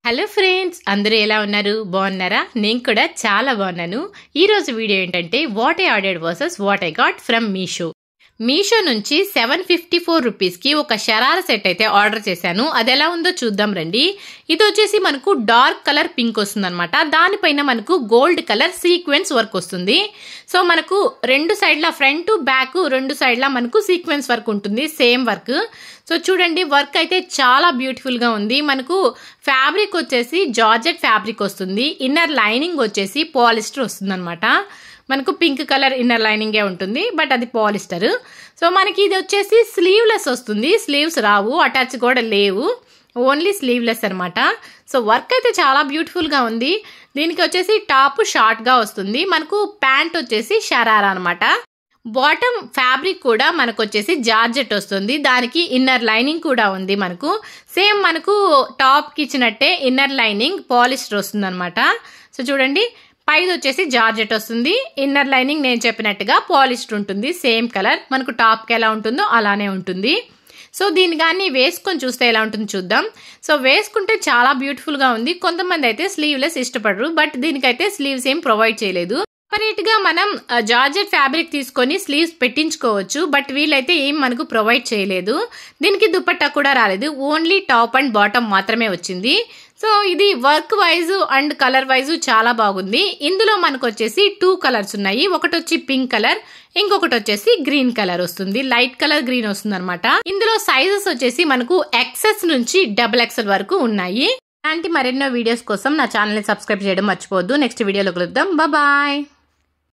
Hello friends, అందరూ ఎలా ఉన్నారు? బాగున్నారా? నేను కూడా చాలా బాగున్నాను. ఈ రోజు వీడియో ఏంటంటే what I ordered versus what I got from Meesho. Meesho నుంచి 754 రూపీస్కి ఒక షరారా సెట్ అయితే ఆర్డర్ చేశాను. అది ఎలా ఉందో చూద్దాం రండి. ఇది వచ్చేసి మనకు డార్క్ కలర్ పింక్ వస్తుంది అనమాట. దానిపైన మనకు గోల్డ్ కలర్ సీక్వెన్స్ వర్క్ వస్తుంది. సో మనకు రెండు సైడ్ల ఫ్రంట్ బ్యాక్ రెండు సైడ్ల మనకు సీక్వెన్స్ వర్క్ ఉంటుంది, సేమ్ వర్క్. సో చూడండి, వర్క్ అయితే చాలా బ్యూటిఫుల్గా ఉంది. మనకు ఫ్యాబ్రిక్ వచ్చేసి జార్జెట్ ఫ్యాబ్రిక్ వస్తుంది. ఇన్నర్ లైనింగ్ వచ్చేసి పాలిస్టర్ వస్తుంది అనమాట. మనకు పింక్ కలర్ ఇన్నర్ లైనింగే ఉంటుంది, బట్ అది పాలిస్టర్. సో మనకి ఇది వచ్చేసి స్లీవ్లెస్ వస్తుంది. స్లీవ్స్ రావు, అటాచ్ కూడా లేవు, ఓన్లీ స్లీవ్లెస్ అనమాట. సో వర్క్ అయితే చాలా బ్యూటిఫుల్గా ఉంది. దీనికి వచ్చేసి టాప్ షార్ట్గా వస్తుంది. మనకు ప్యాంట్ వచ్చేసి షరారా అనమాట. బాటమ్ ఫ్యాబ్రిక్ కూడా మనకు వచ్చేసి జార్జెట్ వస్తుంది. దానికి ఇన్నర్ లైనింగ్ కూడా ఉంది. మనకు సేమ్ మనకు టాప్కి ఇచ్చినట్టే ఇన్నర్ లైనింగ్ పాలిస్టర్ వస్తుంది అనమాట. సో చూడండి, పైది వచ్చేసి జార్జెట్ వస్తుంది. ఇన్నర్ లైనింగ్ నేను చెప్పినట్టుగా పాలిస్టర్ ఉంటుంది, సేమ్ కలర్. మనకు టాప్కి ఎలా ఉంటుందో అలానే ఉంటుంది. సో దీన్ని కానీ వేసుకొని చూస్తే ఎలా ఉంటుందో చూద్దాం. సో వేసుకుంటే చాలా బ్యూటిఫుల్గా ఉంది. కొంతమంది అయితే స్లీవ్లెస్ ఇష్టపడరు, బట్ దీనికైతే స్లీవ్స్ ఏం ప్రొవైడ్ చేయలేదు. సపరేట్గా మనం జార్జెట్ ఫ్యాబ్రిక్ తీసుకొని స్లీవ్స్ పెట్టించుకోవచ్చు, బట్ వీళ్ళైతే ఏం మనకు ప్రొవైడ్ చేయలేదు. దీనికి దుపట్టా కూడా రాలేదు, ఓన్లీ టాప్ అండ్ బాటమ్ మాత్రమే వచ్చింది. సో ఇది work wise and colour wise చాలా బాగుంది. ఇందులో మనకు వచ్చేసి 2 కలర్స్ ఉన్నాయి. ఒకటి వచ్చి పింక్ కలర్, ఇంకొకటి వచ్చేసి గ్రీన్ కలర్ వస్తుంది. లైట్ కలర్ గ్రీన్ వస్తుంది అనమాట. ఇందులో సైజెస్ వచ్చేసి మనకు XS నుంచి XXL వరకు ఉన్నాయి. ఇలాంటి మరెన్నో వీడియోస్ కోసం నా ఛానల్ని సబ్స్క్రైబ్ చేయడం మర్చిపోవద్దు. నెక్స్ట్ వీడియోలో కలుద్దాం. బాయ్.